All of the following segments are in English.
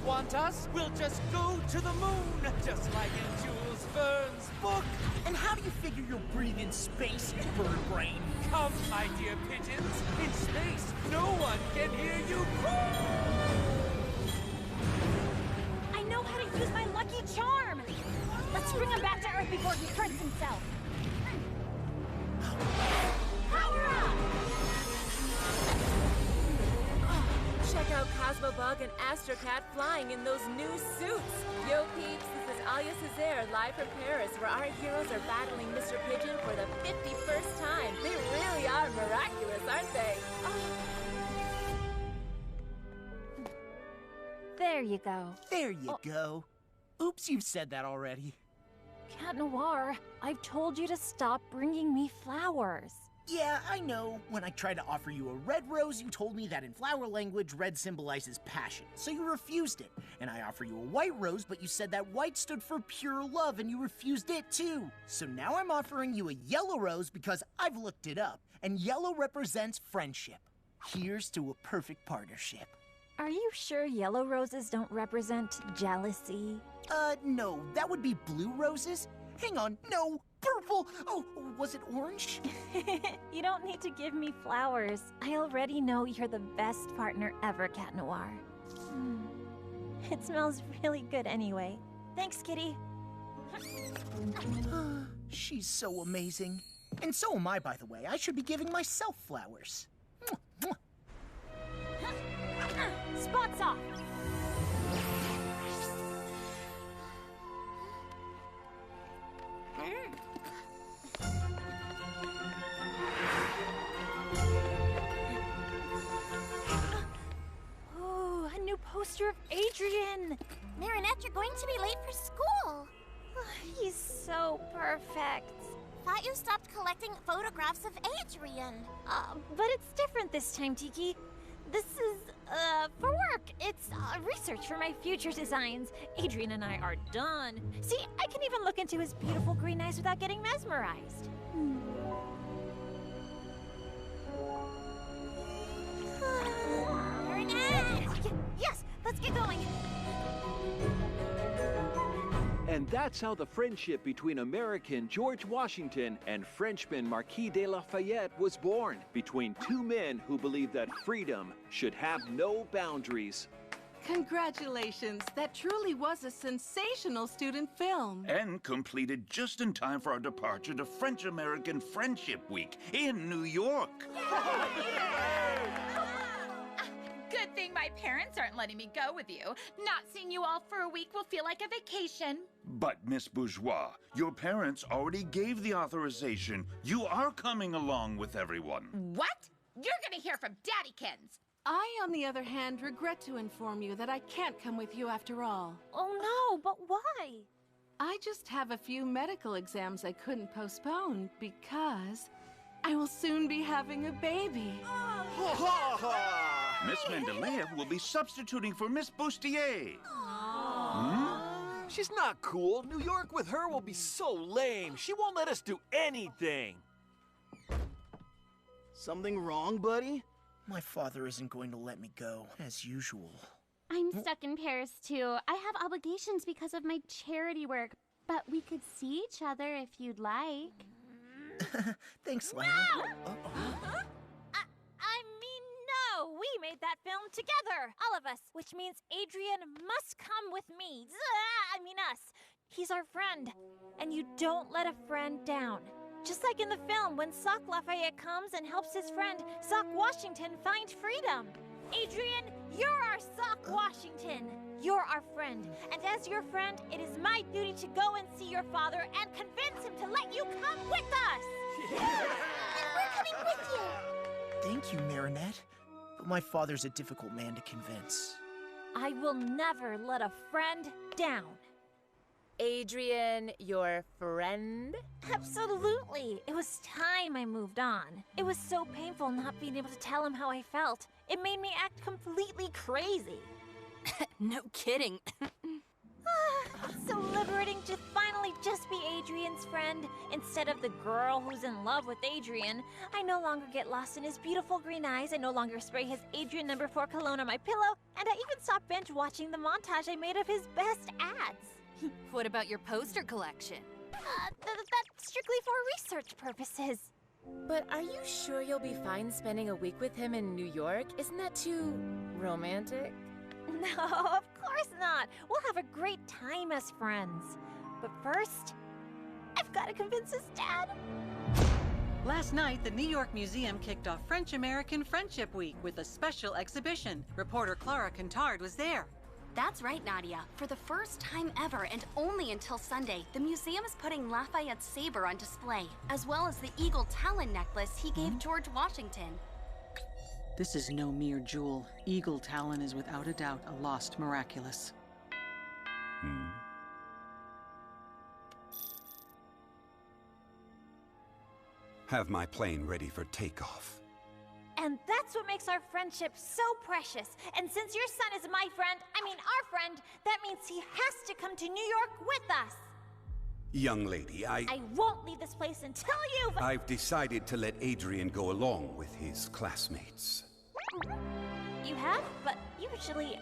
want us, we'll just go to the moon, just like in Jules Verne's book. And how do you figure you'll breathe in space, bird brain? Come, my dear pigeons, in space, no one can hear you call. I know how to use my lucky charm. Let's bring him back to Earth before he hurts himself. Power up! Check out Cosmobug and Astrocat flying in those new suits. Yo peeps, this is Alia Césaire live from Paris, where our heroes are battling Mr. Pigeon for the 51st time. They really are miraculous, aren't they? There you go. There you go. Oops, you've said that already. Cat Noir, I've told you to stop bringing me flowers. Yeah, I know. When I tried to offer you a red rose, you told me that in flower language, red symbolizes passion, so you refused it. And I offer you a white rose, but you said that white stood for pure love, and you refused it too. So now I'm offering you a yellow rose because I've looked it up, and yellow represents friendship. Here's to a perfect partnership. Are you sure yellow roses don't represent jealousy? No, that would be blue roses. Hang on, no, purple. Oh, was it orange? You don't need to give me flowers. I already know you're the best partner ever, Cat Noir. It smells really good anyway. Thanks, Kitty. She's so amazing. And so am I, by the way. I should be giving myself flowers. Spots off! Ooh, a new poster of Adrian! Marinette, you're going to be late for school. He's so perfect. Thought you stopped collecting photographs of Adrian. But it's different this time, Tiki. This is, for work. It's, research for my future designs. Adrian and I are done. See, I can even look into his beautiful green eyes without getting mesmerized. Marinette! Yes, let's get going. And that's how the friendship between American George Washington and Frenchman Marquis de Lafayette was born, between two men who believed that freedom should have no boundaries. Congratulations! That truly was a sensational student film. And completed just in time for our departure to French-American Friendship Week in New York. Good thing my parents aren't letting me go with you. Not seeing you all for a week will feel like a vacation. But, Miss Bourgeois, your parents already gave the authorization. You are coming along with everyone. What? You're gonna hear from Daddykins. I, on the other hand, regret to inform you that I can't come with you after all. Oh no, but why? I just have a few medical exams I couldn't postpone because I will soon be having a baby. Miss Mendeleev will be substituting for Miss Bustier. She's not cool. New York with her will be so lame. She won't let us do anything. Something wrong, buddy? My father isn't going to let me go, as usual. I'm stuck in Paris, too. I have obligations because of my charity work, but we could see each other if you'd like. Thanks, Lana. No! I mean, no! We made that film together, all of us, which means Adrian must come with me. I mean us. He's our friend, and you don't let a friend down. Just like in the film, when Sock Lafayette comes and helps his friend, Sock Washington, find freedom. Adrian, you're our Sock Washington. You're our friend, and as your friend, it is my duty to go and see your father and convince him to let you come with us. And we're coming with you. Thank you, Marinette. But my father's a difficult man to convince. I will never let a friend down. Adrian, your friend? Absolutely. It was time I moved on. It was so painful not being able to tell him how I felt. It made me act completely crazy. No kidding. It's so liberating to finally just be Adrian's friend, instead of the girl who's in love with Adrian. I no longer get lost in his beautiful green eyes, I no longer spray his Adrian No. 4 cologne on my pillow, and I even stopped binge watching the montage I made of his best ads. What about your poster collection? That's strictly for research purposes. But are you sure you'll be fine spending a week with him in New York? Isn't that too romantic? No, of course not. We'll have a great time as friends. But first, I've got to convince his dad. Last night, the New York Museum kicked off French-American Friendship Week with a special exhibition. Reporter Clara Quintard was there. That's right, Nadia. For the first time ever, and only until Sunday, the museum is putting Lafayette's saber on display, as well as the eagle talon necklace he gave George Washington. This is no mere jewel. Eagle Talon is without a doubt a lost Miraculous. Have my plane ready for takeoff. And that's what makes our friendship so precious. And since your son is my friend, our friend, that means he has to come to New York with us. Young lady, I won't leave this place until you've... I've decided to let Adrian go along with his classmates. You have? But usually...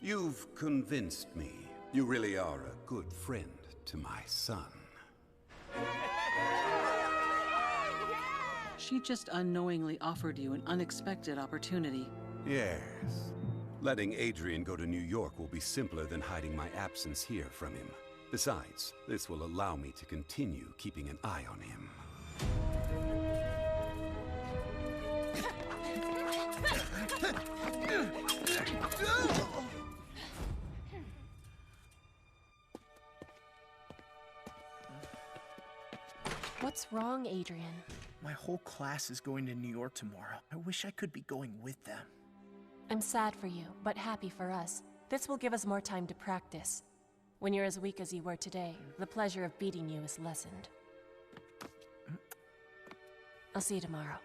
You've convinced me. You really are a good friend to my son. She just unknowingly offered you an unexpected opportunity. Yes. Letting Adrian go to New York will be simpler than hiding my absence here from him. Besides, this will allow me to continue keeping an eye on him. What's wrong, Adrian? My whole class is going to New York tomorrow. I wish I could be going with them. I'm sad for you, but happy for us. This will give us more time to practice. When you're as weak as you were today, the pleasure of beating you is lessened. I'll see you tomorrow.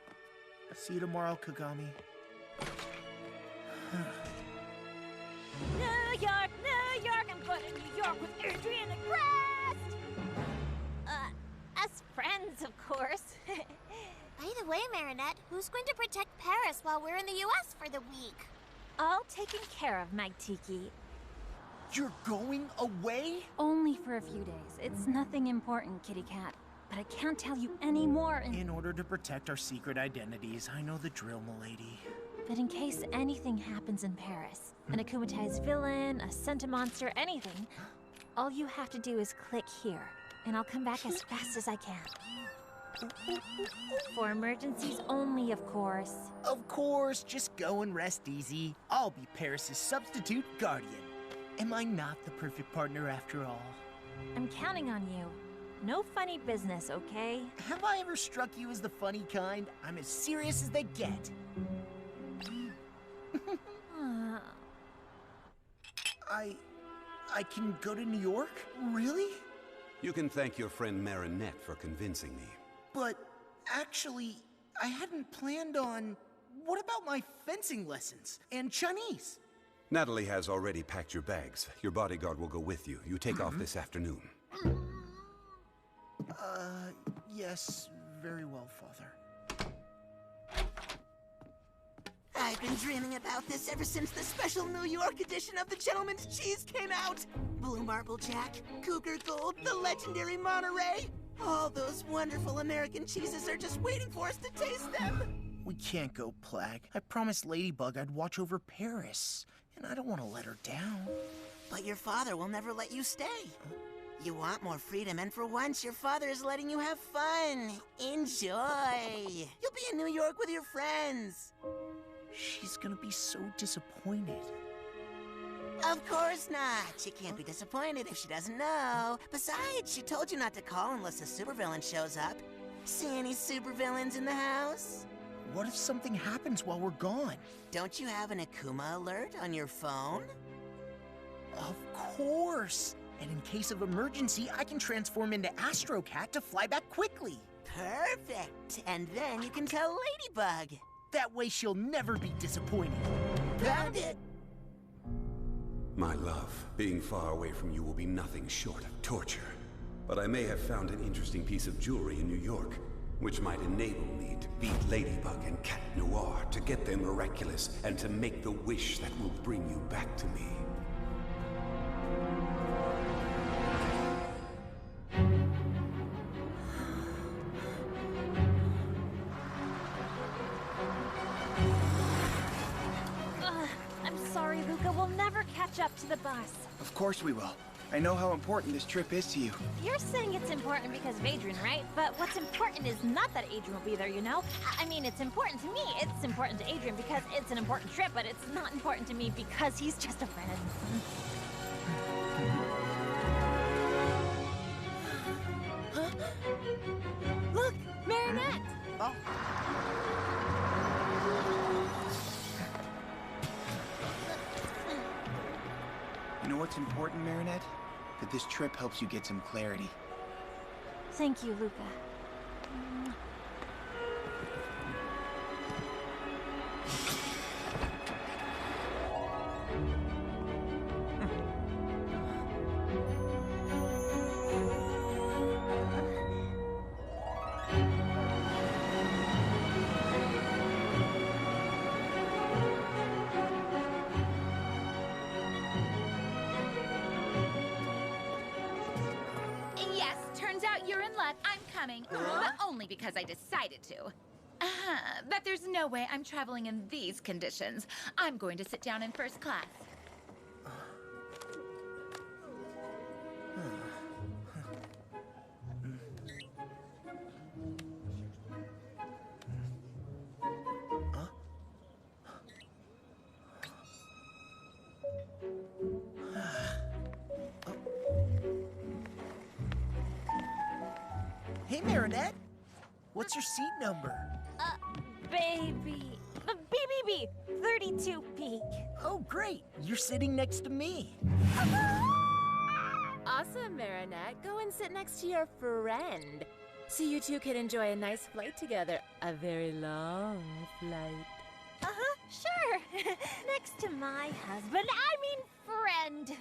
I'll see you tomorrow, Kagami. New York, I'm going to New York with Adrian and Crest! As friends, of course. By the way, Marinette, who's going to protect Paris while we're in the U.S. for the week? All taken care of, Magtiki. You're going away? Only for a few days. It's nothing important, Kitty Cat. But I can't tell you any more. In order to protect our secret identities, I know the drill, milady. But in case anything happens in Paris, an akumatized villain, a centimonster, anything, all you have to do is click here, and I'll come back as fast as I can. For emergencies only, of course. Of course, just go and rest easy. I'll be Paris's substitute guardian. Am I not the perfect partner after all? I'm counting on you. No funny business, okay? Have I ever struck you as the funny kind? I'm as serious as they get. I can go to New York? Really? You can thank your friend Marinette for convincing me. But actually, I hadn't planned on... What about my fencing lessons? And Chinese? Natalie has already packed your bags. Your bodyguard will go with you. You take off this afternoon. Yes, very well, Father. I've been dreaming about this ever since the special New York edition of the Gentleman's Cheese came out. Blue Marble Jack, Cougar Gold, the legendary Monterey. All those wonderful American cheeses are just waiting for us to taste them. We can't go, Plag. I promised Ladybug I'd watch over Paris, and I don't want to let her down. But your father will never let you stay. You want more freedom, and for once, your father is letting you have fun. Enjoy. You'll be in New York with your friends. She's gonna be so disappointed. Of course not. She can't be disappointed if she doesn't know. Besides, she told you not to call unless a supervillain shows up. See any supervillains in the house? What if something happens while we're gone? Don't you have an Akuma alert on your phone? Of course! And in case of emergency, I can transform into Astro Cat to fly back quickly. Perfect! And then you can tell Ladybug. That way she'll never be disappointed. Found it! My love, being far away from you will be nothing short of torture. But I may have found an interesting piece of jewelry in New York, which might enable me to beat Ladybug and Cat Noir, to get them Miraculous, and to make the wish that will bring you back to me. I'm sorry, Luca. We'll never catch up to the bus. Of course we will. I know how important this trip is to you. You're saying it's important because of Adrian, right? But what's important is not that Adrian will be there, you know? I mean, it's important to me. It's important to Adrian because it's an important trip, but it's not important to me because he's just a friend. Look, Marinette! Oh. You know what's important, Marinette? That this trip helps you get some clarity. Thank you, Luca. Yes, turns out you're in luck. I'm coming. But only because I decided to. But there's no way I'm traveling in these conditions. I'm going to sit down in first class. Hey, Marinette. What's your seat number? Baby. BBB, 32B. Oh, great. You're sitting next to me. Awesome, Marinette. Go and sit next to your friend. So you two can enjoy a nice flight together. A very long flight. Sure. Next to my husband. I mean friend.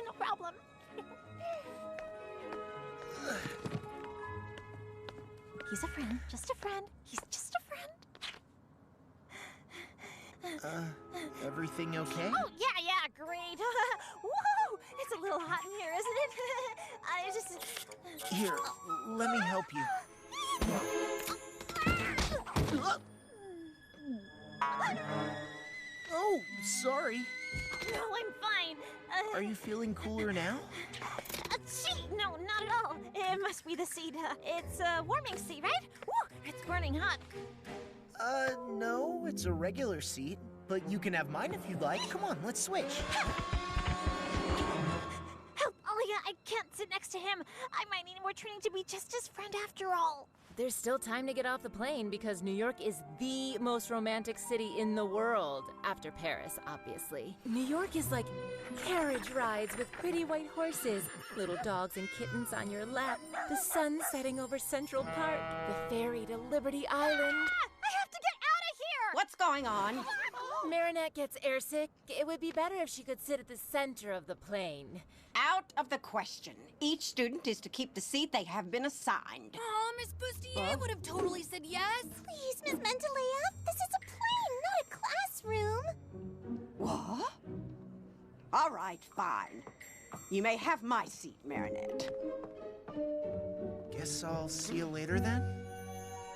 No problem. He's a friend. Just a friend. He's just a friend. Everything okay? Oh, yeah, great. Woo! It's a little hot in here, isn't it? I just... Here, let me help you. Oh, sorry. No, I'm fine. Are you feeling cooler now? Seat? No, not at all. It must be the seat. It's a warming seat, right? Woo! It's burning hot. No, it's a regular seat. But you can have mine if you'd like. Come on, let's switch. Help, Alia, I can't sit next to him. I might need more training to be just his friend after all. There's still time to get off the plane because New York is the most romantic city in the world. After Paris, obviously. New York is like carriage rides with pretty white horses, little dogs and kittens on your lap, the sun setting over Central Park, the ferry to Liberty Island. I have to get out of here! What's going on? Marinette gets airsick. It would be better if she could sit at the center of the plane. Out of the question. Each student is to keep the seat they have been assigned. Oh, Miss Bustier would have totally said yes. Please, Miss Mentalea, this is a plane, not a classroom. What? All right, fine. You may have my seat, Marinette. Guess I'll see you later then?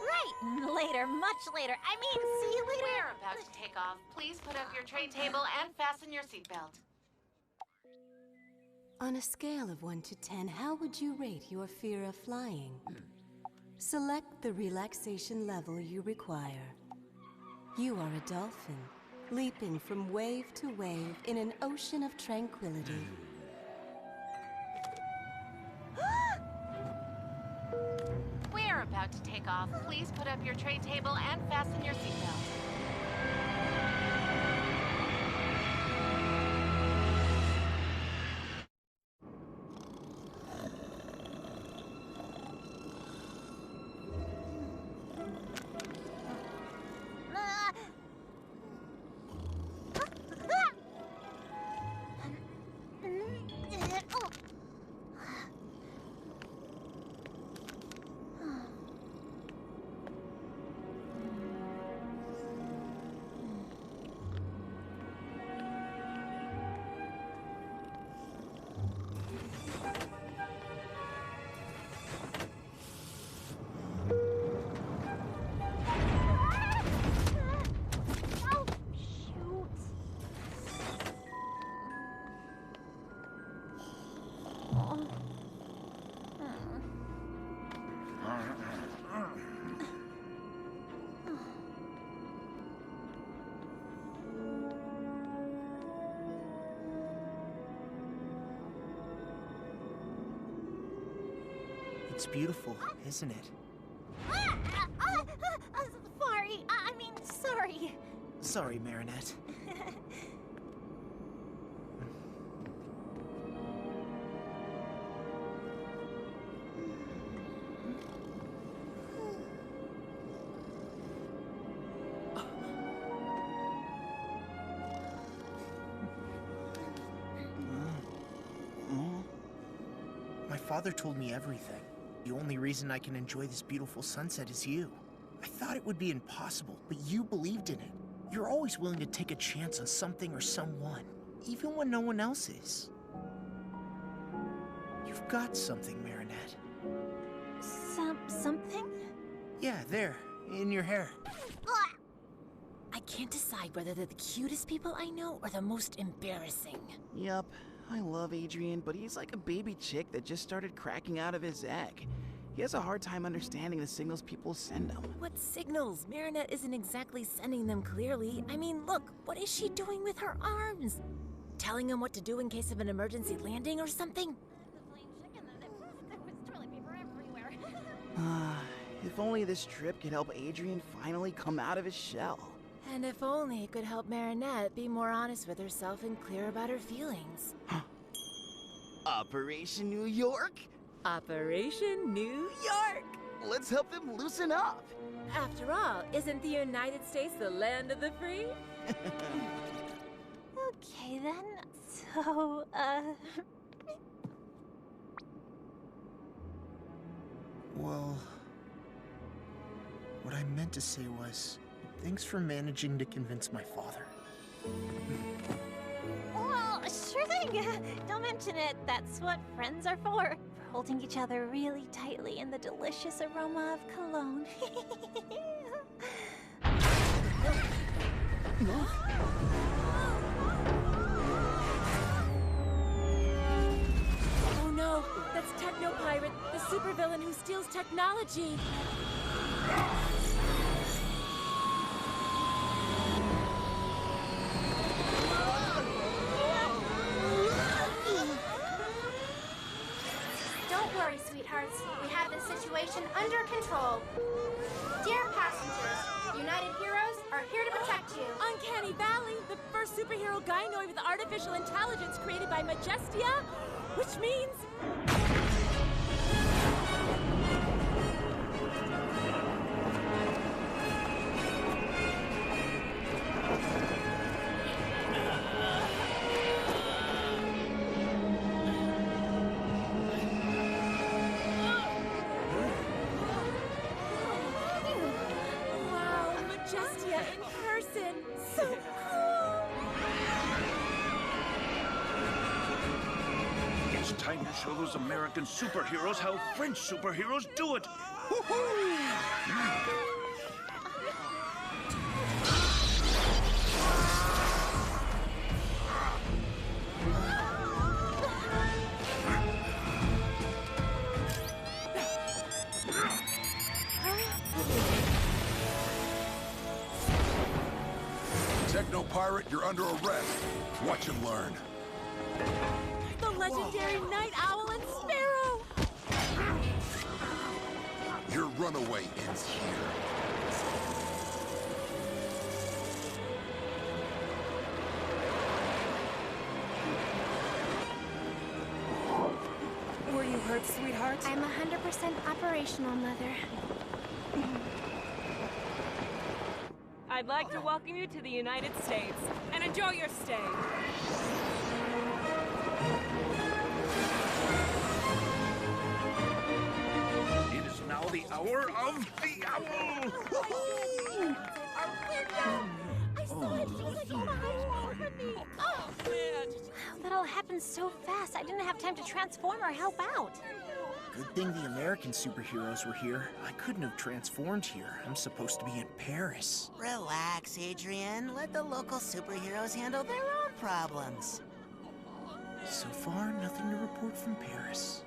Right, later, much later. I mean, see you later. We're about to take off. Please put up your tray table and fasten your seatbelt. On a scale of 1 to 10, how would you rate your fear of flying? Select the relaxation level you require. You are a dolphin, leaping from wave to wave in an ocean of tranquility. We're about to take off. Please put up your tray table and fasten your seatbelt. It's beautiful, isn't it? Sorry. Sorry, Marinette. My father told me everything. The only reason I can enjoy this beautiful sunset is you. I thought it would be impossible, but you believed in it. You're always willing to take a chance on something or someone, even when no one else is. You've got something, Marinette. Something? Yeah, there, in your hair. I can't decide whether they're the cutest people I know or the most embarrassing. Yup, I love Adrian, but he's like a baby chick that just started cracking out of his egg. He has a hard time understanding the signals people send him. What signals? Marinette isn't exactly sending them clearly. I mean, look, what is she doing with her arms? Telling him what to do in case of an emergency landing or something? If only this trip could help Adrian finally come out of his shell. And if only it could help Marinette be more honest with herself and clear about her feelings. Operation New York? Operation New York! Let's help them loosen up. After all, isn't the United States the land of the free? Okay then, so, Well, what I meant to say was, thanks for managing to convince my father. Well, sure thing. Don't mention it. That's what friends are for. For holding each other really tightly in the delicious aroma of cologne. Oh no, that's Techno Pirate, the supervillain who steals technology. Don't worry, sweethearts. We have the situation under control. Dear passengers, United Heroes are here to protect you. Uncanny Valley, the first superhero gynoid with artificial intelligence created by Majestia, which means... Wow, Majestia in person. So cool. It's time to show those American superheroes how French superheroes do it. Woohoo! Techno Pirate, you're under arrest. Watch and learn. The legendary Night Owl and Sparrow. Your runaway ends here. Were you hurt, sweetheart? I'm 100% operational, Mother. I'd like to welcome you to the United States and enjoy your stay. It is now the hour of the owl. I saw it. She was like, oh, from me. Oh, man. That all happened so fast. I didn't have time to transform or help out. Good thing the American superheroes were here. I couldn't have transformed here. I'm supposed to be in Paris. Relax, Adrian. Let the local superheroes handle their own problems. So far, nothing to report from Paris.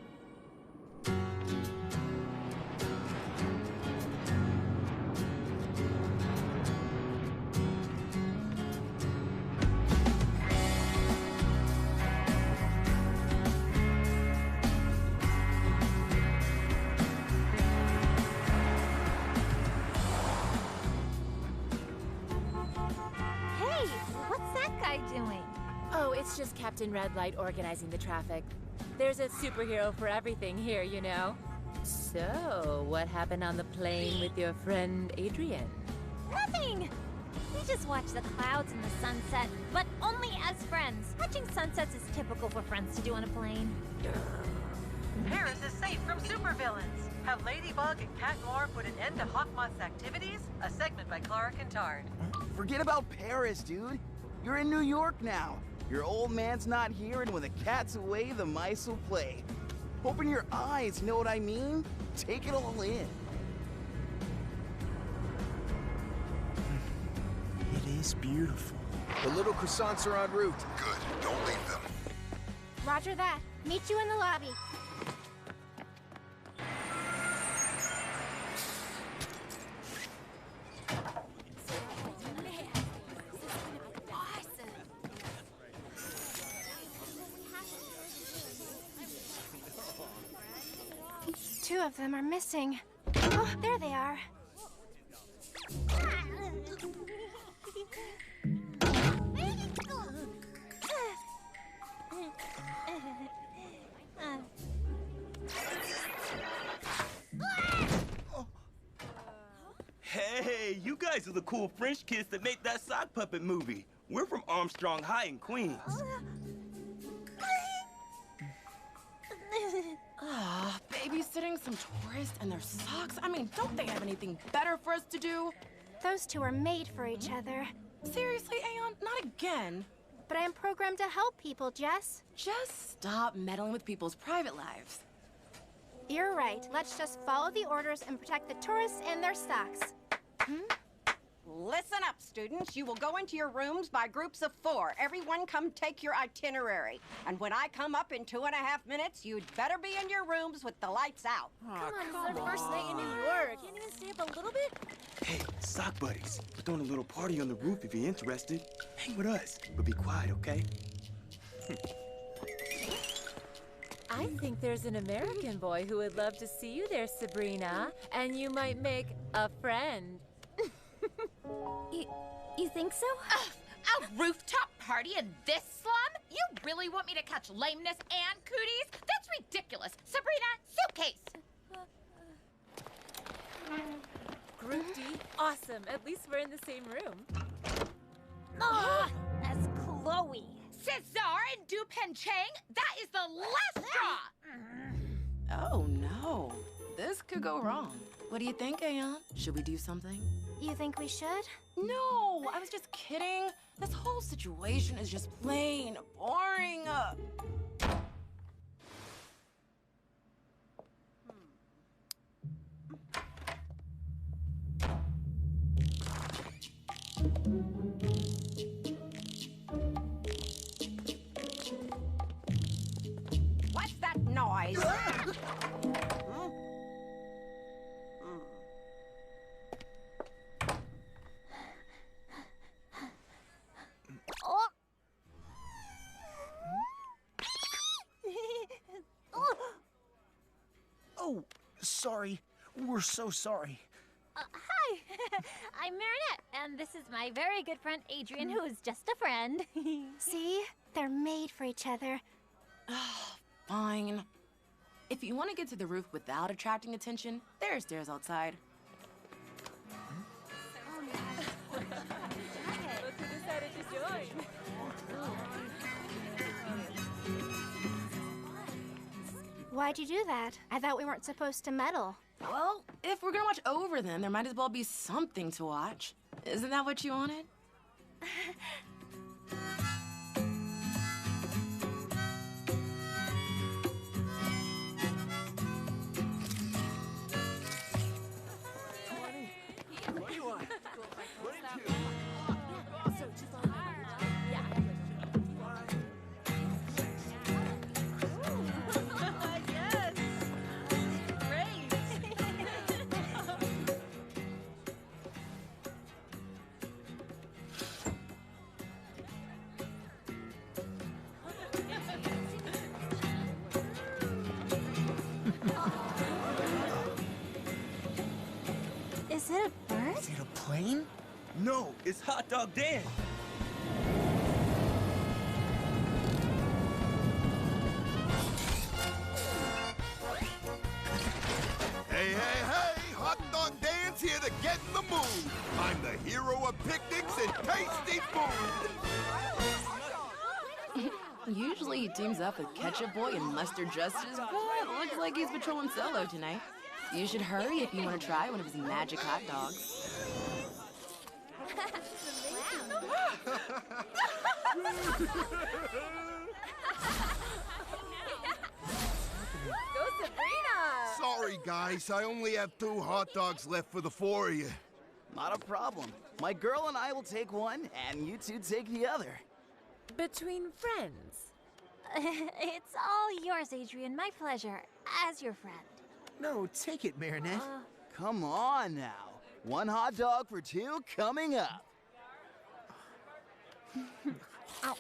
it's just Captain Red Light organizing the traffic. There's a superhero for everything here, you know. So, what happened on the plane with your friend Adrian? Nothing! We just watch the clouds and the sunset, but only as friends. Watching sunsets is typical for friends to do on a plane. Paris is safe from supervillains. Have Ladybug and Cat Noir put an end to Hawkmoth's activities? A segment by Clara Kintard. Forget about Paris, dude. You're in New York now. Your old man's not here, and when the cat's away, the mice will play. Open your eyes, know what I mean? Take it all in. It is beautiful. The little croissants are en route. Good, don't leave them. Roger that. Meet you in the lobby. Two of them are missing. Oh, there they are. Hey, you guys are the cool French kids that made that sock puppet movie. We're from Armstrong High in Queens. Ah, babysitting some tourists and their socks? I mean, don't they have anything better for us to do? Those two are made for each other. Seriously, Aeon? Not again. But I am programmed to help people, Jess. Just stop meddling with people's private lives. You're right. Let's just follow the orders and protect the tourists and their socks. Listen up, students. You will go into your rooms by groups of 4. Everyone come take your itinerary. And when I come up in 2.5 minutes, you'd better be in your rooms with the lights out. Come on, it's our first night in New York. Can't even stay up a little bit? Hey, sock buddies, we're throwing a little party on the roof if you're interested. Hang with us, but be quiet, okay? I think there's an American boy who would love to see you there, Sabrina. And you might make a friend. You think so? A rooftop party in this slum? You really want me to catch lameness and cooties? That's ridiculous. Sabrina, suitcase. Group D? Awesome. At least we're in the same room. Oh, that's Chloe. Cesar and Dupen Chang? That is the last straw! Oh, no. This could go wrong. What do you think, Aeon? Should we do something? You think we should? No, I was just kidding. This whole situation is just plain boring. What's that noise? Oh, sorry. We're so sorry. Hi, I'm Marinette, and this is my very good friend Adrian, who is just a friend. See? They're made for each other. Fine. If you want to get to the roof without attracting attention, there are stairs outside. Look who decided to join. Why'd you do that? I thought we weren't supposed to meddle. Well, if we're gonna watch over them, there might as well be something to watch. Isn't that what you wanted? What do you want? What did you? Is it a bird? Is it a plane? No, it's Hot Dog Dan. here to get in the mood. I'm the hero of picnics and tasty food. Usually he teams up with Ketchup Boy and Mustard Justice, but looks like he's patrolling solo tonight. You should hurry if you want to try one of his magic hot dogs. Go Sabrina! Sorry, guys. I only have 2 hot dogs left for the 4 of you. Not a problem. My girl and I will take one, and you two take the other. Between friends. It's all yours, Adrian. My pleasure. As your friend. No, take it, Marinette. Come on now. 1 hot dog for 2 coming up. Ow.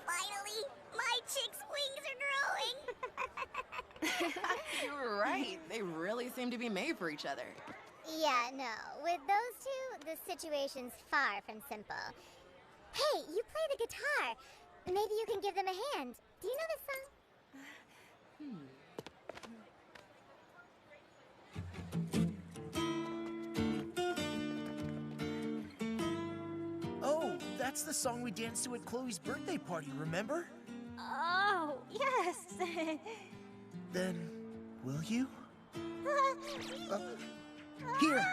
Finally, my chick's wings are growing. You were right. They really seem to be made for each other. Yeah, no. With those two, the situation's far from simple. Hey, you play the guitar. Maybe you can give them a hand. Do you know this song? Oh, that's the song we danced to at Chloe's birthday party, remember? Oh, yes. Then, will you? Here.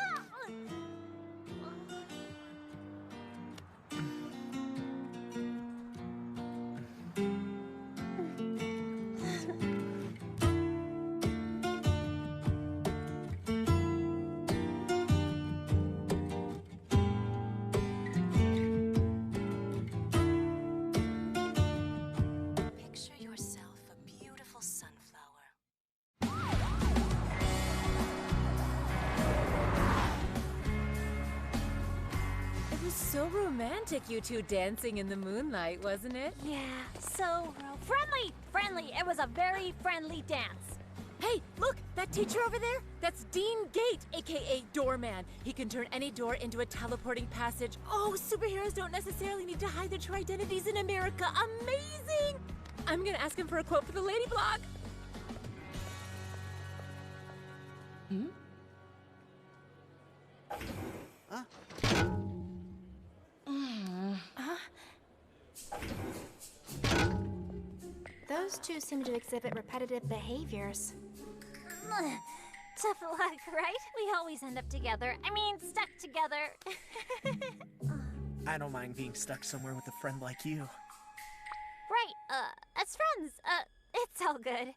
Picture yourself a beautiful sunflower. It was so romantic, you two dancing in the moonlight, wasn't it? Yeah, so friendly. Friendly. It was a very friendly dance. Hey, look, that teacher over there? That's Dean Gate, aka Doorman. He can turn any door into a teleporting passage. Oh, superheroes don't necessarily need to hide their true identities in America. Amazing! I'm gonna ask him for a quote for the Lady Blog. Those two seem to exhibit repetitive behaviors. Tough luck, right? We always end up together. I mean, stuck together. I don't mind being stuck somewhere with a friend like you. Right, as friends, it's all good.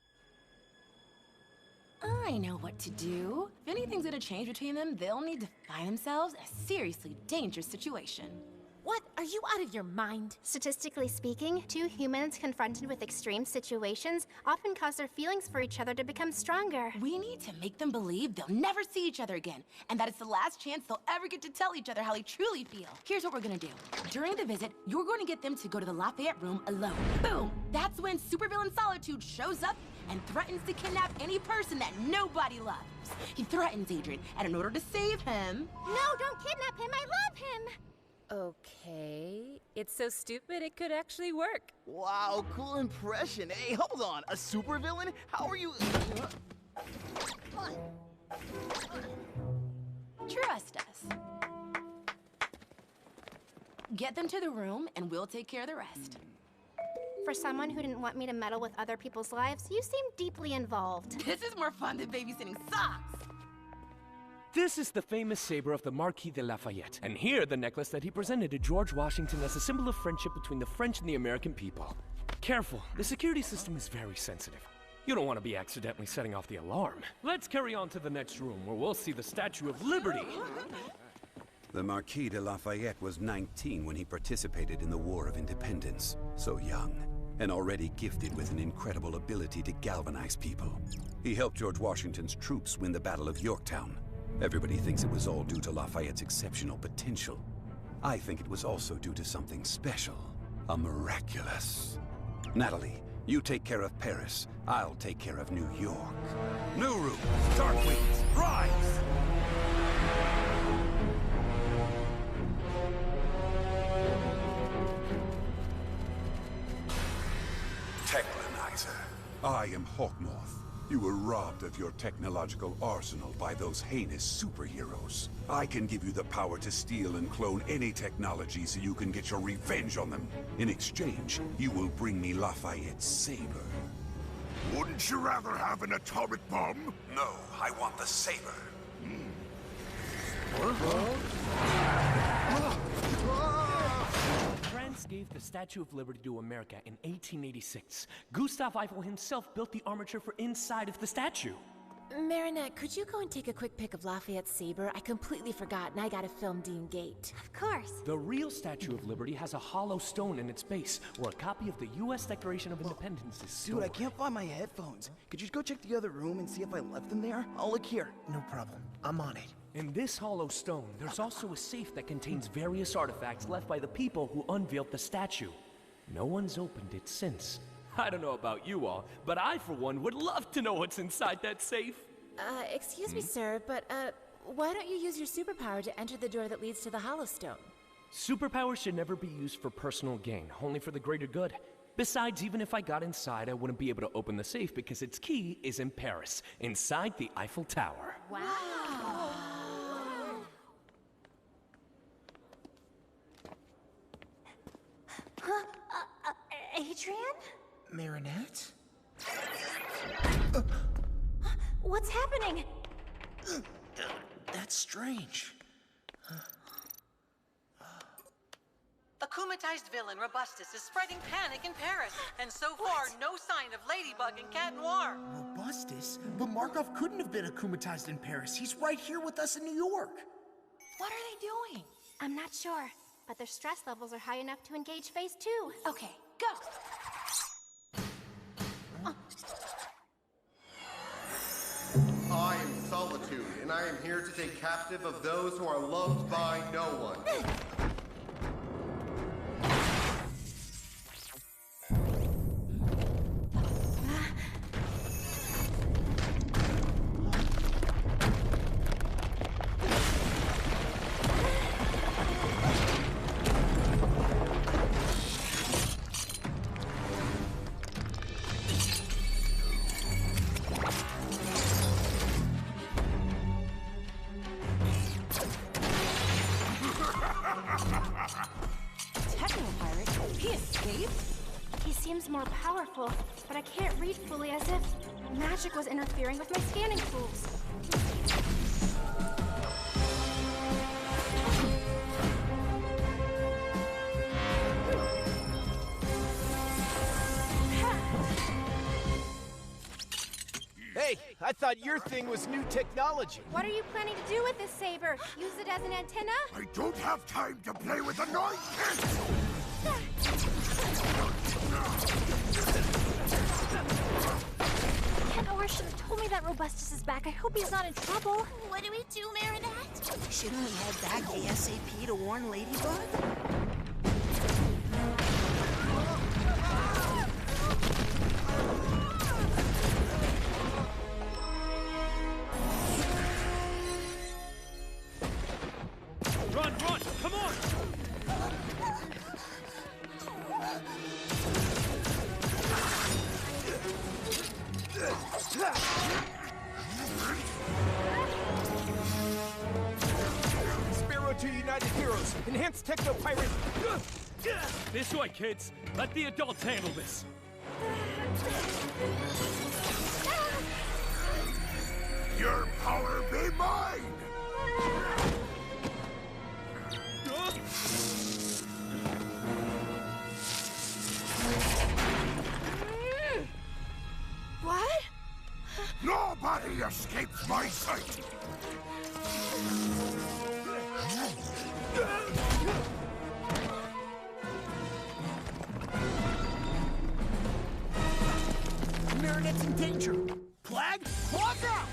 I know what to do. If anything's gonna change between them, they'll need to find themselves in a seriously dangerous situation. What? Are you out of your mind? Statistically speaking, 2 humans confronted with extreme situations often cause their feelings for each other to become stronger. We need to make them believe they'll never see each other again, and that it's the last chance they'll ever get to tell each other how they truly feel. Here's what we're gonna do. During the visit, you're going to get them to go to the Lafayette room alone. Boom! That's when supervillain Solitude shows up and threatens to kidnap any person that nobody loves. He threatens Adrian, and in order to save him... No, don't kidnap him! I love him! Okay, it's so stupid it could actually work. Wow, cool impression. Hey, hold on. A supervillain? How are you... Trust us. Get them to the room, and we'll take care of the rest. For someone who didn't want me to meddle with other people's lives, you seem deeply involved. This is more fun than babysitting socks. This is the famous saber of the Marquis de Lafayette, and here the necklace that he presented to George Washington as a symbol of friendship between the French and the American people. Careful, the security system is very sensitive. You don't want to be accidentally setting off the alarm. Let's carry on to the next room, where we'll see the Statue of Liberty. The Marquis de Lafayette was 19 when he participated in the War of Independence. So young, and already gifted with an incredible ability to galvanize people. He helped George Washington's troops win the Battle of Yorktown. Everybody thinks it was all due to Lafayette's exceptional potential. I think it was also due to something special. A Miraculous. Natalie, you take care of Paris. I'll take care of New York. New route, Darkwings, rise! Techlanizer. I am Hawkmoth. You were robbed of your technological arsenal by those heinous superheroes. I can give you the power to steal and clone any technology so you can get your revenge on them. In exchange, you will bring me Lafayette's saber. Wouldn't you rather have an atomic bomb? No, I want the saber. France gave the Statue of Liberty to America in 1886. Gustav Eiffel himself built the armature for inside of the statue. Marinette, could you go and take a quick pic of Lafayette's saber? I completely forgot, and I gotta film Dean Gate. Of course. The real Statue of Liberty has a hollow stone in its base, where a copy of the U.S. Declaration of Independence is stored. Dude, I can't find my headphones. Could you go check the other room and see if I left them there? I'll look here. No problem. I'm on it. In this hollow stone, there's also a safe that contains various artifacts left by the people who unveiled the statue. No one's opened it since. I don't know about you all, but I, for one, would love to know what's inside that safe. Excuse me, sir, but, why don't you use your superpower to enter the door that leads to the Hollow Stone? Superpowers should never be used for personal gain, only for the greater good. Besides, even if I got inside, I wouldn't be able to open the safe because its key is in Paris, inside the Eiffel Tower. Wow. Huh? Adrian? Marinette? What's happening? That's strange. The akumatized villain Robustus is spreading panic in Paris, and so far, no sign of Ladybug and Cat Noir. Robustus? But Markov couldn't have been akumatized in Paris. He's right here with us in New York. What are they doing? I'm not sure, but their stress levels are high enough to engage phase 2. Okay, go! I am Solitude, and I am here to take captive of those who are loved by no one. More powerful, but I can't read fully, as if magic was interfering with my scanning tools. Hey, I thought your thing was new technology. What are you planning to do with this saber? Use it as an antenna? I don't have time to play with a noise. Cat Noir should have told me that Robustus is back. I hope he's not in trouble. What do we do, Marinette? Shouldn't we head back ASAP to warn Ladybug? Run, run! Come on! Sparrow to United Heroes. Enhanced Techno Pirate. This way, kids. Let the adults handle this. Your power be mine! What? Nobody escapes my sight! Marinette's in danger. Plag, claws out!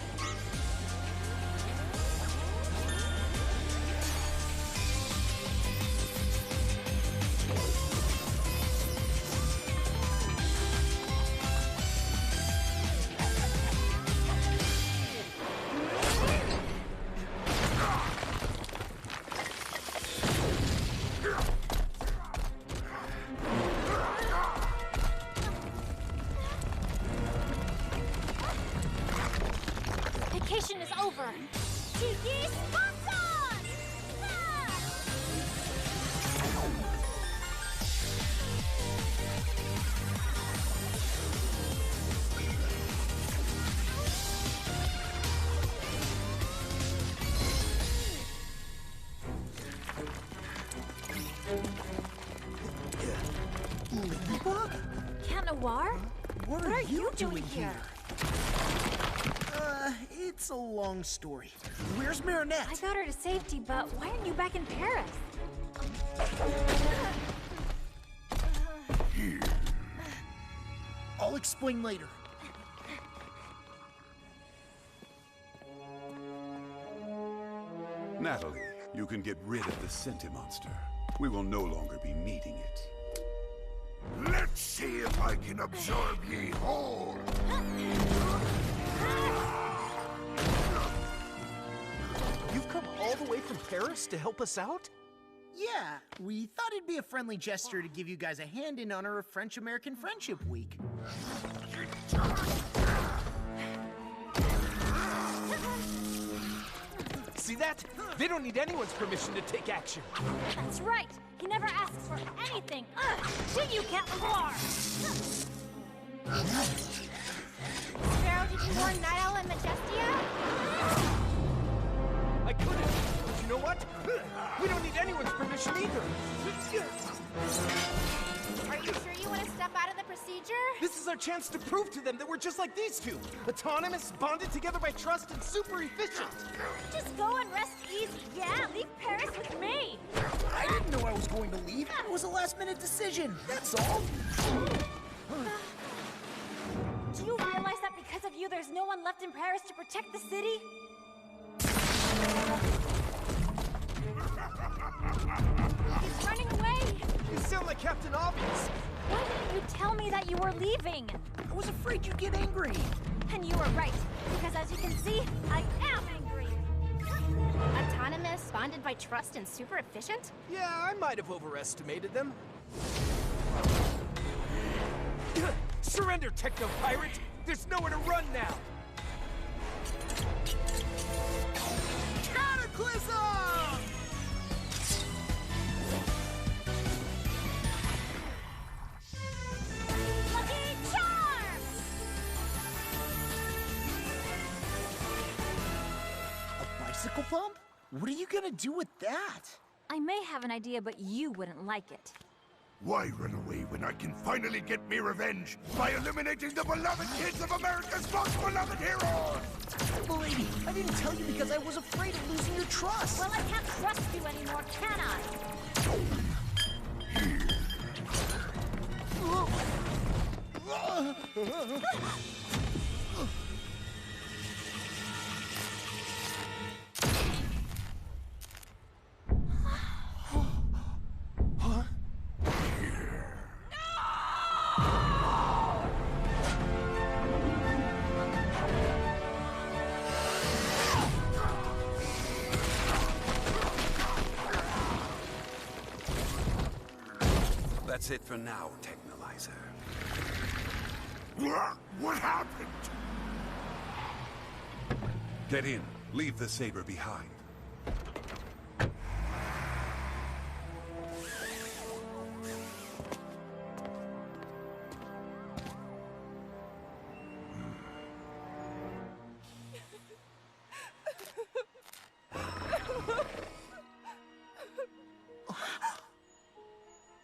over. Tiki Sponson! Cat Noir? What are you doing here? It's a long story. Where's Marinette? I got her to safety, but why aren't you back in Paris? I'll explain later. Natalie, you can get rid of the Sentimonster. We will no longer be needing it. Let's see if I can absorb ye whole. You've come all the way from Paris to help us out? Yeah, we thought it'd be a friendly gesture to give you guys a hand in honor of French-American Friendship Week. See that? They don't need anyone's permission to take action. That's right. He never asks for anything. Did you, Cat Noir? Sparrow, did you warn Night Owl and Majestia? I couldn't. But you know what? We don't need anyone's permission either. Are you sure you want to step out of the procedure? This is our chance to prove to them that we're just like these two. Autonomous, bonded together by trust, and super efficient. Just go and rest easy. Yeah, leave Paris with me. I didn't know I was going to leave. It was a last-minute decision, that's all. Do you realize that because of you, there's no one left in Paris to protect the city? He's running away. You sound like Captain Obvious. Why didn't you tell me that you were leaving? I was afraid you'd get angry. And you were right, because as you can see, I am angry. Autonomous, bonded by trust, and super efficient? Yeah, I might have overestimated them. Surrender, Techno-Pirate! There's nowhere to run now! Cataclysm! Lucky Charm! A bicycle pump? What are you gonna do with that? I may have an idea, but you wouldn't like it. Why run away when I can finally get me revenge by eliminating the beloved kids of America's most beloved heroes? Lady, I didn't tell you because I was afraid of losing your trust. Well, I can't trust you anymore, can I? That's it for now, Technolyzer. What happened? Get in. Leave the saber behind.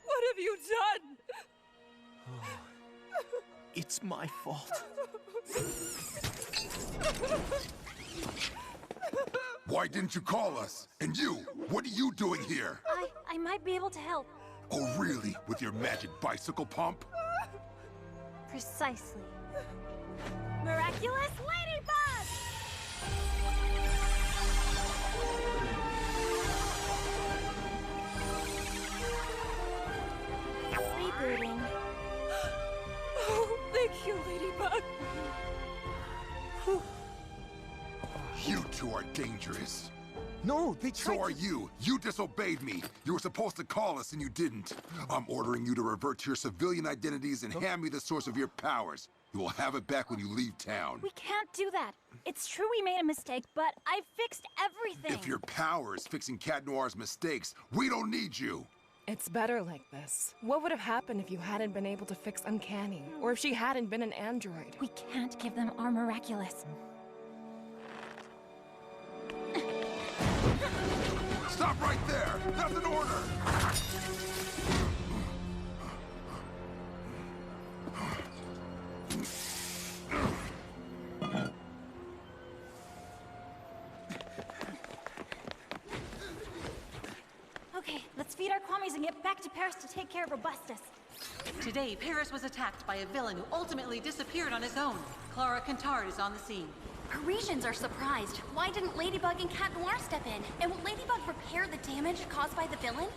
What have you done? It's my fault. Why didn't you call us? And you, what are you doing here? I might be able to help. Oh, really? With your magic bicycle pump? Precisely. Miraculous Ladybug! Rebooting. Oh, thank you, Ladybug. You two are dangerous. No, they tried So are you. You disobeyed me. You were supposed to call us and you didn't. I'm ordering you to revert to your civilian identities and hand me the source of your powers. You will have it back when you leave town. We can't do that. It's true we made a mistake, but I fixed everything. If your power is fixing Cat Noir's mistakes, we don't need you. It's better like this. What would have happened if you hadn't been able to fix Uncanny? Or if she hadn't been an android? We can't give them our Miraculous. Stop right there! That's an order! Okay, let's feed our Kwamis and get back to Paris to take care of Robustus. Today, Paris was attacked by a villain who ultimately disappeared on his own. Clara Cantard is on the scene. Parisians are surprised. Why didn't Ladybug and Cat Noir step in? And will Ladybug repair the damage caused by the villain?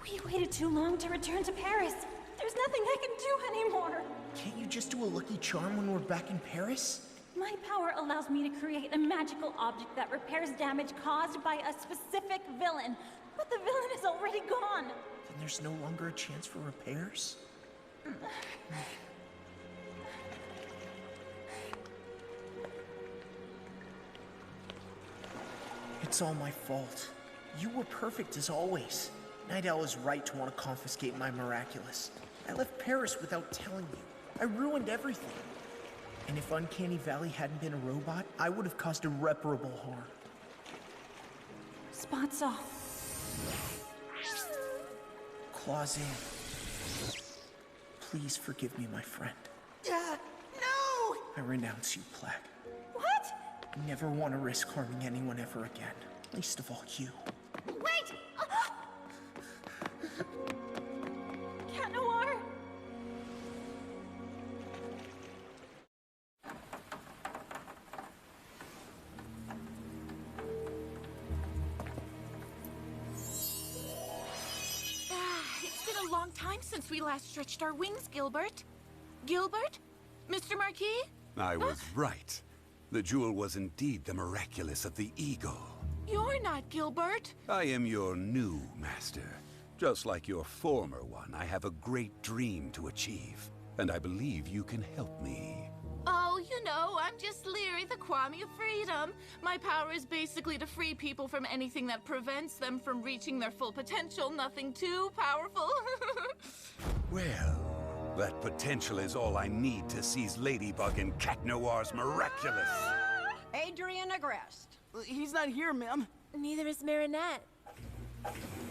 We waited too long to return to Paris. There's nothing I can do anymore. Can't you just do a lucky charm when we're back in Paris? My power allows me to create a magical object that repairs damage caused by a specific villain. But the villain is already gone. Then there's no longer a chance for repairs? It's all my fault. You were perfect as always. Night Owl is right to want to confiscate my Miraculous. I left Paris without telling you. I ruined everything. And if Uncanny Valley hadn't been a robot, I would have caused irreparable harm. Spots off. Claws in. Please forgive me, my friend. No! I renounce you, Plague. What? I never want to risk harming anyone ever again. Least of all you. Wait! Cat Noir! It's been a long time since we last stretched our wings, Gilbert. Gilbert? Mr. Marquis? I was right. The jewel was indeed the Miraculous of the Eagle. You're not Gilbert. I am your new master. Just like your former one, I have a great dream to achieve. And I believe you can help me. Oh, you know, I'm just Leary, the Kwame of Freedom. My power is basically to free people from anything that prevents them from reaching their full potential. Nothing too powerful. Well, that potential is all I need to seize Ladybug and Cat Noir's Miraculous. Adrian Agreste. He's not here, ma'am. Neither is Marinette.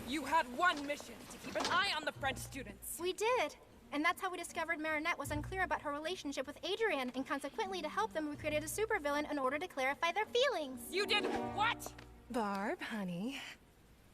You had one mission, to keep an eye on the French students. We did. And that's how we discovered Marinette was unclear about her relationship with Adrian, and consequently, to help them, we created a supervillain in order to clarify their feelings. You did what? Barb, honey.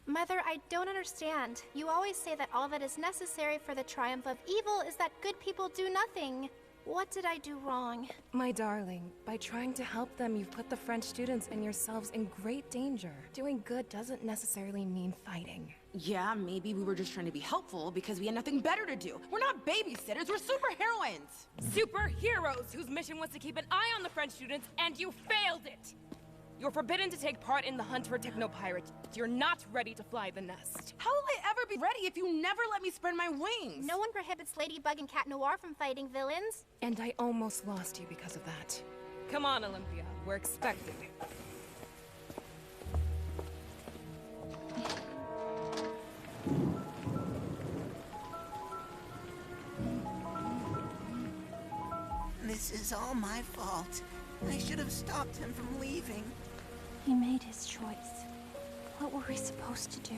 Mother, I don't understand. You always say that all that is necessary for the triumph of evil is that good people do nothing. What did I do wrong? My darling, by trying to help them, you've put the French students and yourselves in great danger. Doing good doesn't necessarily mean fighting. Yeah, maybe we were just trying to be helpful because we had nothing better to do. We're not babysitters, we're superheroines. Superheroes whose mission was to keep an eye on the French students, and you failed it! You're forbidden to take part in the hunt for Technopirate. You're not ready to fly the nest. How will I ever be ready if you never let me spread my wings? No one prohibits Ladybug and Cat Noir from fighting villains. And I almost lost you because of that. Come on, Olympia. We're expected. This is all my fault. I should have stopped him from leaving. He made his choice. What were we supposed to do?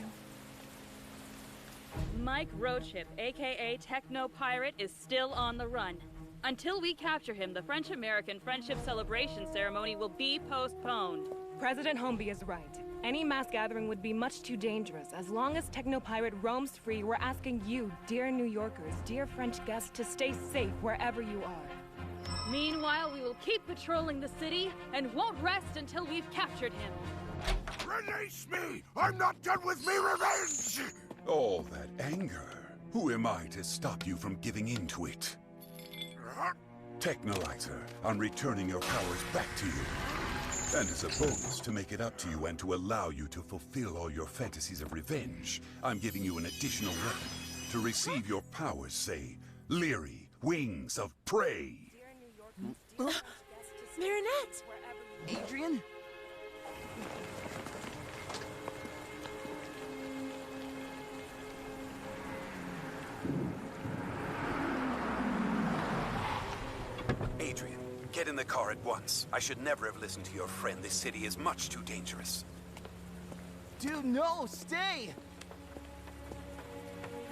Mike Roadship, aka Techno Pirate, is still on the run. Until we capture him, the French-American Friendship Celebration ceremony will be postponed. President Homeby is right. Any mass gathering would be much too dangerous. As long as Techno Pirate roams free, we're asking you, dear New Yorkers, dear French guests, to stay safe wherever you are. Meanwhile, we will keep patrolling the city and won't rest until we've captured him. Release me! I'm not done with me revenge! All that anger. Who am I to stop you from giving in to it? Technolyzer, I'm returning your powers back to you. And as a bonus to make it up to you and to allow you to fulfill all your fantasies of revenge, I'm giving you an additional weapon. To receive your powers, say, Leary, Wings of Prey. Marinette! Adrian? Adrian, get in the car at once. I should never have listened to your friend. This city is much too dangerous. Dude, no, stay!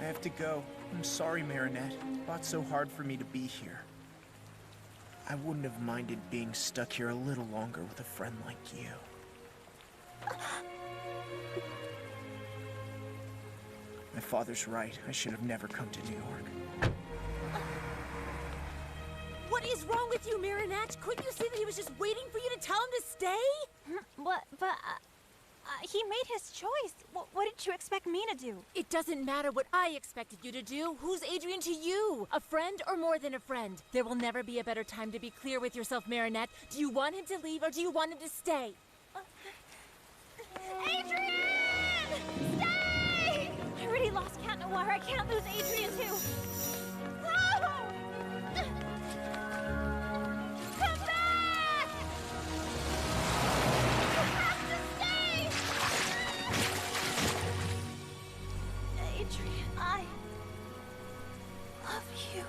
I have to go. I'm sorry, Marinette. It's not so hard for me to be here. I wouldn't have minded being stuck here a little longer with a friend like you. My father's right. I should have never come to New York. What is wrong with you, Marinette? Couldn't you see that he was just waiting for you to tell him to stay? But he made his choice. What did you expect me to do? It doesn't matter what I expected you to do. Who's Adrian to you? A friend or more than a friend? There will never be a better time to be clear with yourself, Marinette. Do you want him to leave or do you want him to stay? Adrian! Stay! I already lost Cat Noir. I can't lose Adrian too. No! Come back! You have to stay! Adrian, I love you.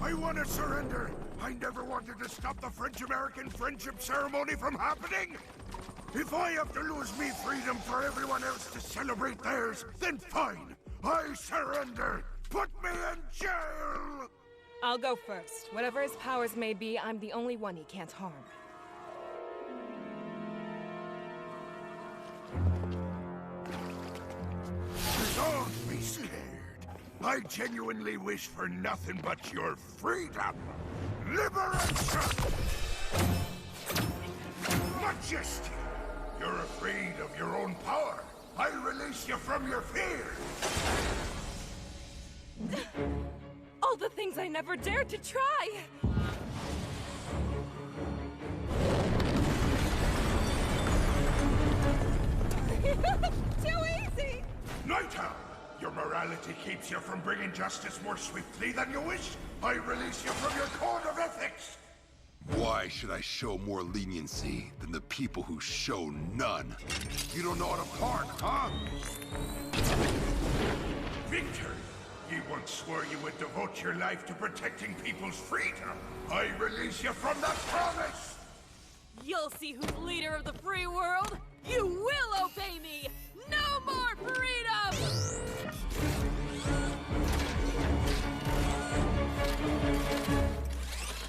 I want to surrender. I never wanted to stop the French-American friendship ceremony from happening. If I have to lose me freedom for everyone else to celebrate theirs, then fine. I surrender. Put me in jail. I'll go first. Whatever his powers may be, I'm the only one he can't harm. Don't be scared. I genuinely wish for nothing but your freedom. Liberation! Majesty! You're afraid of your own power. I release you from your fear. All the things I never dared to try! Too easy! Night Owl! Your morality keeps you from bringing justice more swiftly than you wish. I release you from your code of ethics. Why should I show more leniency than the people who show none? You don't know what a part, huh? Victor, you once swore you would devote your life to protecting people's freedom. I release you from that promise. You'll see who's leader of the free world. You will obey me. No more freedom!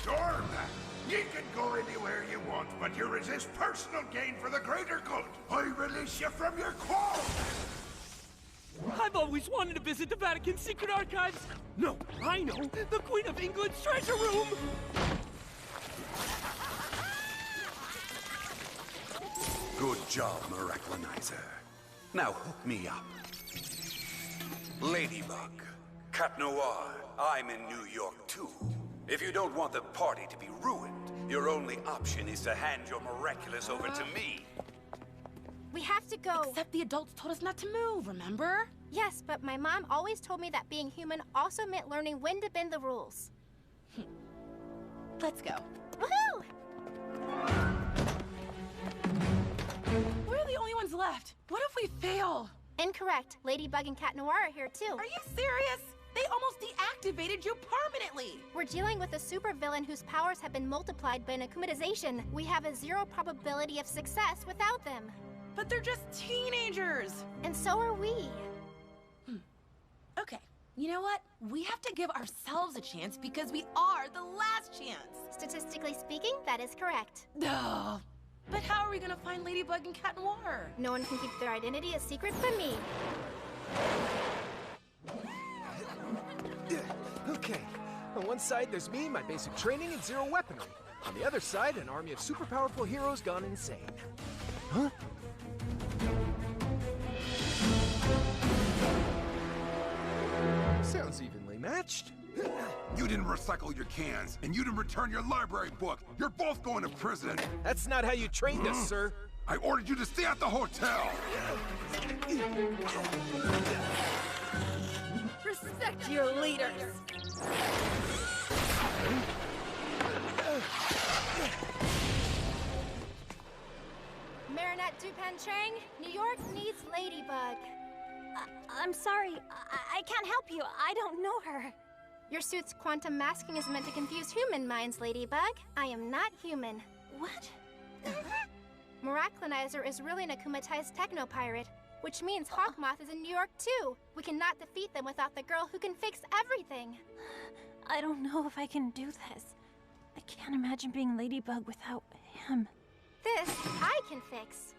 Sure, man. You can go anywhere you want, but you resist personal gain for the greater good. I release you from your quarrel. I've always wanted to visit the Vatican secret archives. No, I know. The Queen of England's treasure room. Good job, Miraculous. Now hook me up. Ladybug, Cat Noir, I'm in New York too. If you don't want the party to be ruined, your only option is to hand your Miraculous over to me. We have to go. Except the adults told us not to move, remember? Yes, but my mom always told me that being human also meant learning when to bend the rules. Let's go. Woohoo! We're the only ones left. What if we fail? Incorrect. Ladybug and Cat Noir are here too. Are you serious? They almost deactivated you permanently. We're dealing with a supervillain whose powers have been multiplied by an acclimatization. We have a 0 probability of success without them. But they're just teenagers. And so are we. Okay, you know what? We have to give ourselves a chance because we are the last chance. Statistically speaking, that is correct. Duh. But how are we gonna find Ladybug and Cat Noir? No one can keep their identity a secret from me. Okay. On one side, there's me, my basic training, and 0 weaponry. On the other side, an army of super powerful heroes gone insane. Huh? Sounds evenly matched. You didn't recycle your cans, and you didn't return your library book. You're both going to prison. That's not how you trained us, sir. I ordered you to stay at the hotel! Respect your leaders! Marinette Dupin Chang, New York needs Ladybug. I'm sorry, I can't help you. I don't know her. Your suit's quantum masking is meant to confuse human minds, Ladybug. I am not human. What? Miraculous is really an akumatized techno-pirate, which means Hawkmoth is in New York too. We cannot defeat them without the girl who can fix everything. I don't know if I can do this. I can't imagine being Ladybug without him. This, I can fix.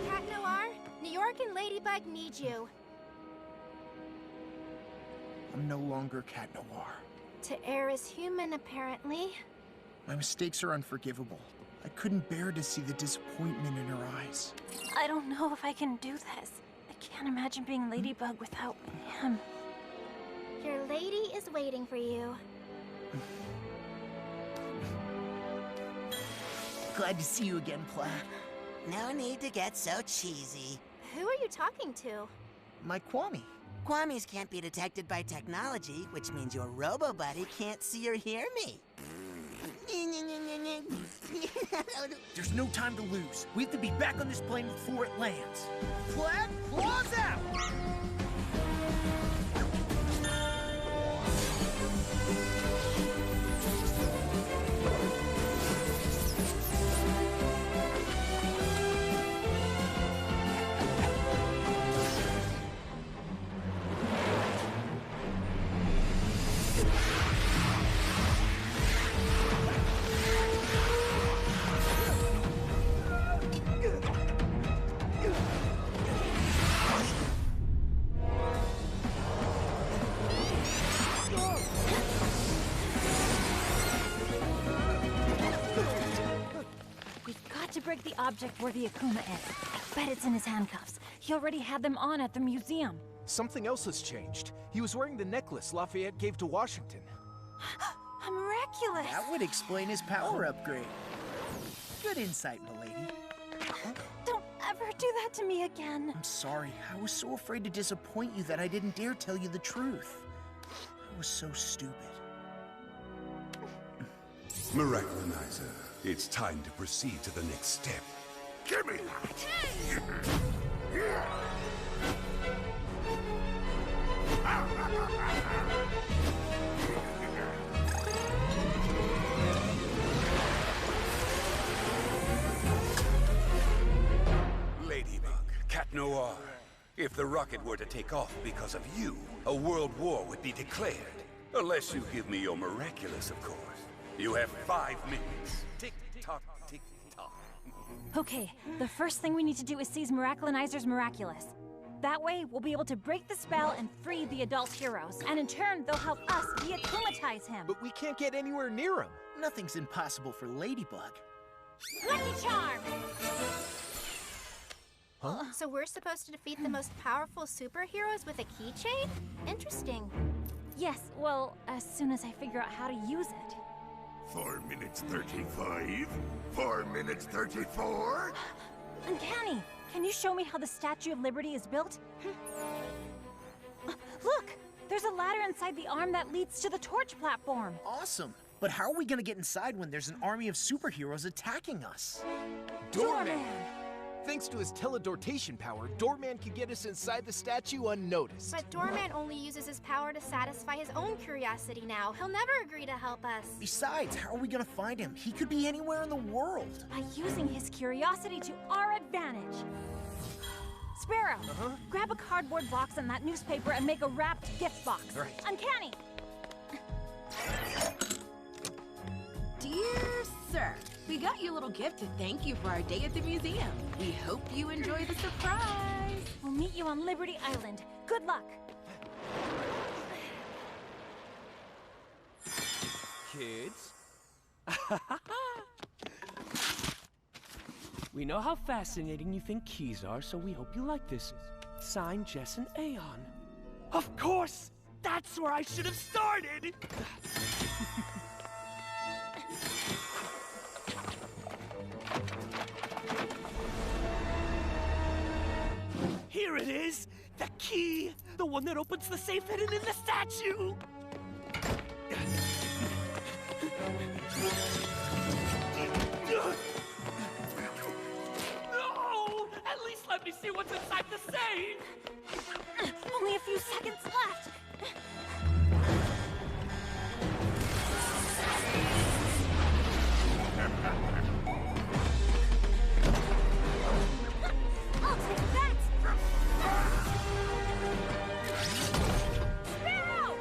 Cat Noir, New York and Ladybug need you. I'm no longer Cat Noir. To err is human, apparently. My mistakes are unforgivable. I couldn't bear to see the disappointment in her eyes. I don't know if I can do this. I can't imagine being Ladybug without him. Your lady is waiting for you. Glad to see you again, Plaid. No need to get so cheesy. Who are you talking to? My Kwame. Kwamis can't be detected by technology, which means your robo-buddy can't see or hear me. There's no time to lose. We have to be back on this plane before it lands. Plaid, claws out! Break the object where the Akuma is. I bet it's in his handcuffs. He already had them on at the museum. Something else has changed. He was wearing the necklace Lafayette gave to Washington. A Miraculous! That would explain his power upgrade. Good insight, milady. Don't ever do that to me again. I'm sorry. I was so afraid to disappoint you that I didn't dare tell you the truth. I was so stupid. Miraculous. It's time to proceed to the next step. Give me that! Ladybug, Cat Noir. If the rocket were to take off because of you, a world war would be declared. Unless you give me your Miraculous, of course. You have 5 minutes. Tick-tock, tick-tock. Okay, the first thing we need to do is seize Miraculouser's Miraculous. That way, we'll be able to break the spell and free the adult heroes. And in turn, they'll help us de-akumatize him. But we can't get anywhere near him. Nothing's impossible for Ladybug. Lucky Charm! Huh? So we're supposed to defeat the most powerful superheroes with a keychain? Interesting. Yes, well, as soon as I figure out how to use it. 4 minutes 35? 4 minutes 34? Uncanny! Can you show me how the Statue of Liberty is built? Look! There's a ladder inside the arm that leads to the torch platform. Awesome! But how are we gonna get inside when there's an army of superheroes attacking us? Doorman! Thanks to his teledortation power, Doorman can get us inside the statue unnoticed. But Doorman only uses his power to satisfy his own curiosity now. He'll never agree to help us. Besides, how are we gonna find him? He could be anywhere in the world. By using his curiosity to our advantage. Sparrow, grab a cardboard box and that newspaper and make a wrapped gift box. Right. Uncanny! Dear sir, we got you a little gift to thank you for our day at the museum. We hope you enjoy the surprise. We'll meet you on Liberty Island. Good luck. Kids? We know how fascinating you think keys are, so we hope you like this. Signed, Jess and Aeon. Of course! That's where I should have started! Here it is! The key! The one that opens the safe hidden in the statue! No! At least let me see what's inside the safe! Only a few seconds left! I'll take that! Sparrow!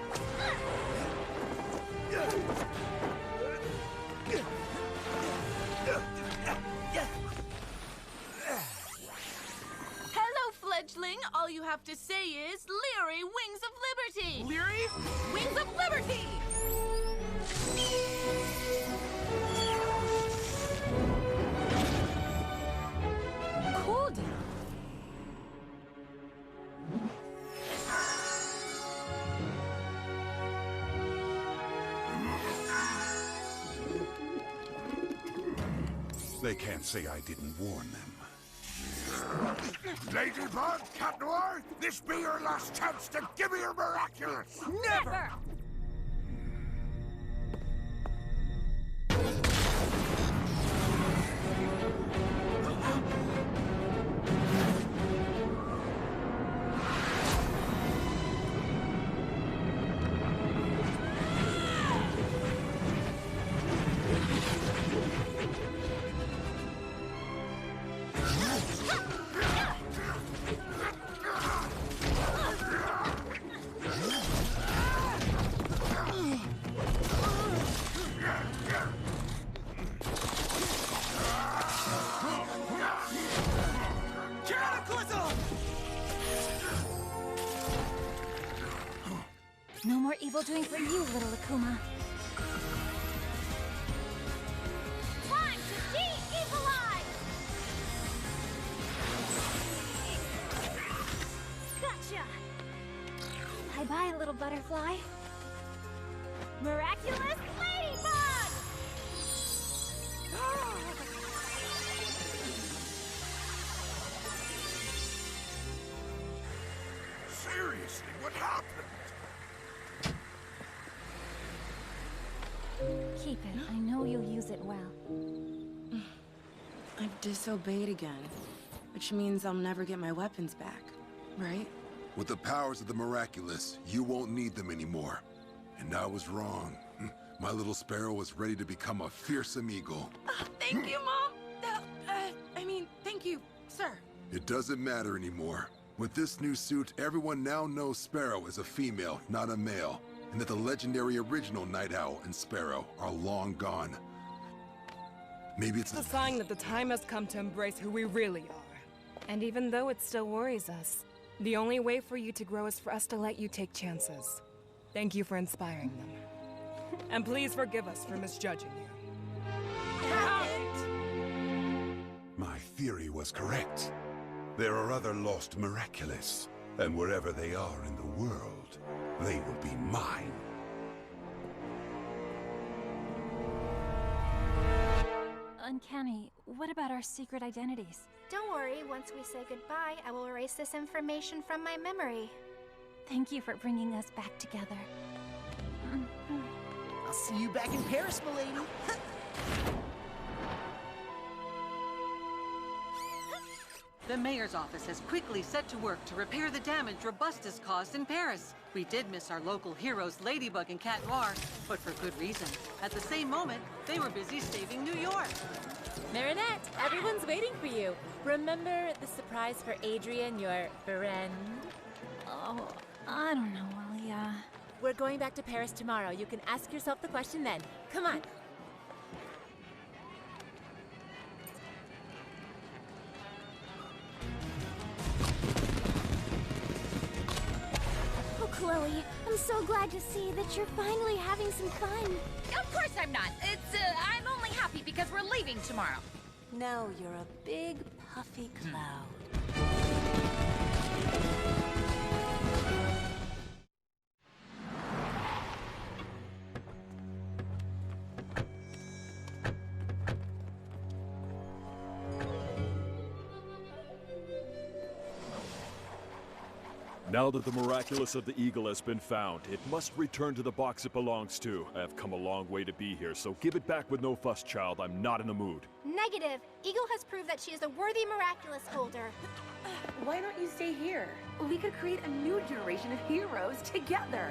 Hello, fledgling. All you have to say is Leary Wings of Liberty. Leary? Wings of Liberty! Cool down. They can't say I didn't warn them. Ladybug, Cat Noir, this be your last chance to give me your Miraculous! Never! No more evil doing for you, little Akuma. Time to de-evilize! Gotcha! Bye-bye, little butterfly. Miraculous Ladybug! Seriously, what happened? Keep it. I know you'll use it well. I've disobeyed again, which means I'll never get my weapons back, right? With the powers of the Miraculous, you won't need them anymore. And I was wrong. My little sparrow was ready to become a fearsome eagle. Thank you, Mom! Thank you, sir. It doesn't matter anymore. With this new suit, everyone now knows Sparrow is a female, not a male, and that the legendary original Night Owl and Sparrow are long gone. Maybe it's a sign that the time has come to embrace who we really are. And even though it still worries us, the only way for you to grow is for us to let you take chances. Thank you for inspiring them. And please forgive us for misjudging you. My theory was correct. There are other lost Miraculous, and wherever they are in the world, they will be mine. Uncanny, what about our secret identities? Don't worry, once we say goodbye, I will erase this information from my memory. Thank you for bringing us back together. I'll see you back in Paris, m'lady. The mayor's office has quickly set to work to repair the damage Robustus caused in Paris. We did miss our local heroes Ladybug and Cat Noir, but for good reason. At the same moment, they were busy saving New York. Marinette, everyone's waiting for you. Remember the surprise for Adrian, your friend? Oh, I don't know, Alia. We're going back to Paris tomorrow. You can ask yourself the question then. Come on. Oh, Chloe, I'm so glad to see that you're finally having some fun. Of course I'm not. I'm only happy because we're leaving tomorrow. Now you're a big, puffy cloud. Now that the Miraculous of the Eagle has been found, it must return to the box it belongs to. I have come a long way to be here, so give it back with no fuss, child. I'm not in the mood. Negative. Eagle has proved that she is a worthy Miraculous holder. Why don't you stay here? We could create a new generation of heroes together.